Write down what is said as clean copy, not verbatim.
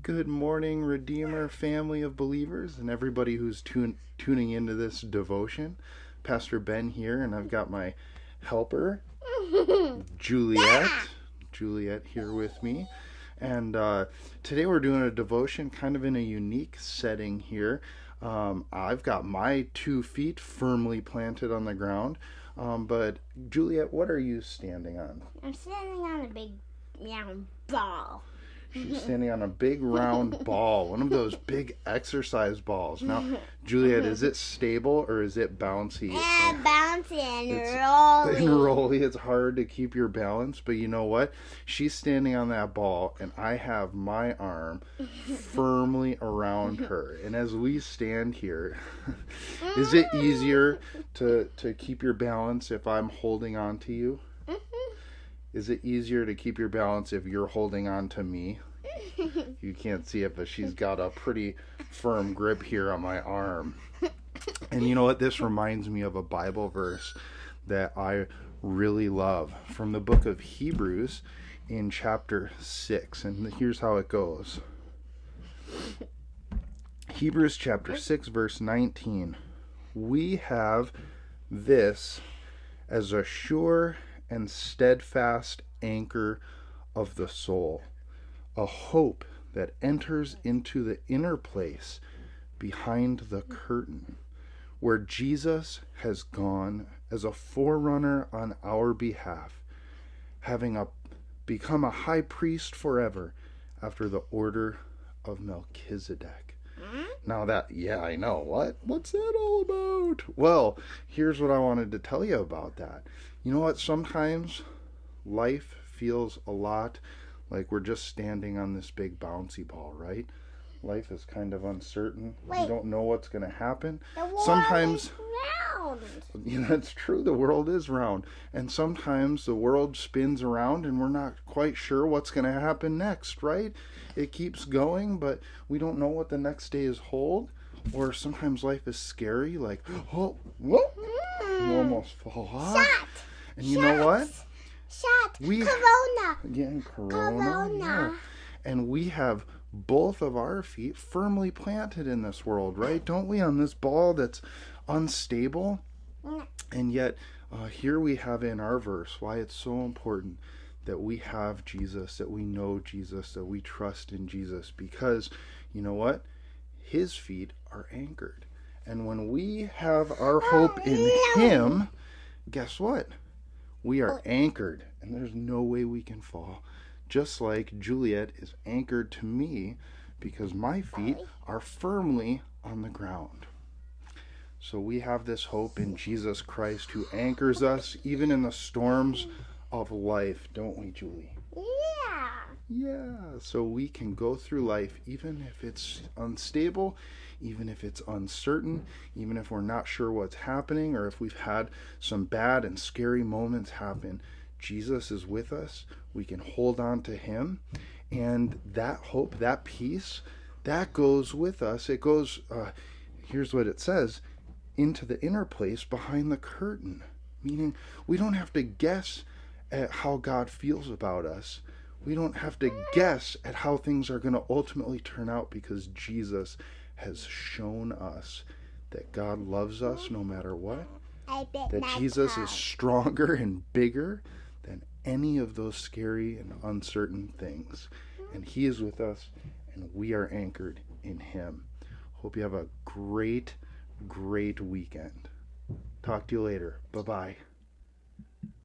Good morning, Redeemer family of believers, and everybody who's tuning into this devotion. Pastor Ben here, and I've got my helper, Juliet. Juliet here with me. And today we're doing a devotion kind of in a unique setting here. I've got my 2 feet firmly planted on the ground. But Juliet, what are you standing on? I'm standing on a big round ball. She's standing on a big round ball, one of those big exercise balls. Now, Juliet, is it stable or is it bouncy? Yeah, bouncy and rolly. And rolly. It's hard to keep your balance, but you know what? She's standing on that ball, and I have my arm firmly around her. And as we stand here, is it easier to keep your balance if I'm holding on to you? Is it easier to keep your balance if you're holding on to me? You can't see it, but she's got a pretty firm grip here on my arm. And you know what? This reminds me of a Bible verse that I really love from the book of Hebrews in chapter 6. And here's how it goes. Hebrews chapter 6, verse 19. We have this as a sure and steadfast anchor of the soul, a hope that enters into the inner place behind the curtain, where Jesus has gone as a forerunner on our behalf, having become a high priest forever after the order of Melchizedek. Now I know. What's that all about? Well, here's what I wanted to tell you about that. You know what? Sometimes life feels a lot like we're just standing on this big bouncy ball, right? Life is kind of uncertain. We don't know what's going to happen. The world Sometimes is round. Yeah, that's true. The world is round. And sometimes the world spins around and we're not quite sure what's going to happen next, right? It keeps going, but we don't know what the next day is hold. Or sometimes life is scary, like, oh, whoop, you almost fall off. Shot. And you know what? Corona. Yeah, Corona. Yeah. And we have both of our feet firmly planted in this world, right? Don't we? On this ball that's unstable. And yet, here we have in our verse why it's so important that we have Jesus, that we know Jesus, that we trust in Jesus. Because, you know what? His feet are anchored. And when we have our hope in Him, guess what? We are anchored, and there's no way we can fall. Just like Juliet is anchored to me because my feet are firmly on the ground. So we have this hope in Jesus Christ who anchors us even in the storms of life, don't we, Julie? Yeah, so we can go through life even if it's unstable, even if it's uncertain, even if we're not sure what's happening, or if we've had some bad and scary moments happen. Jesus is with us. We can hold on to Him, and that hope, that peace, that goes with us. It goes, here's what it says, into the inner place behind the curtain, meaning we don't have to guess at how God feels about us. We don't have to guess at how things are going to ultimately turn out because Jesus has shown us that God loves us no matter what, that Jesus is stronger and bigger than any of those scary and uncertain things. And He is with us, and we are anchored in Him. Hope you have a great, great weekend. Talk to you later. Bye-bye.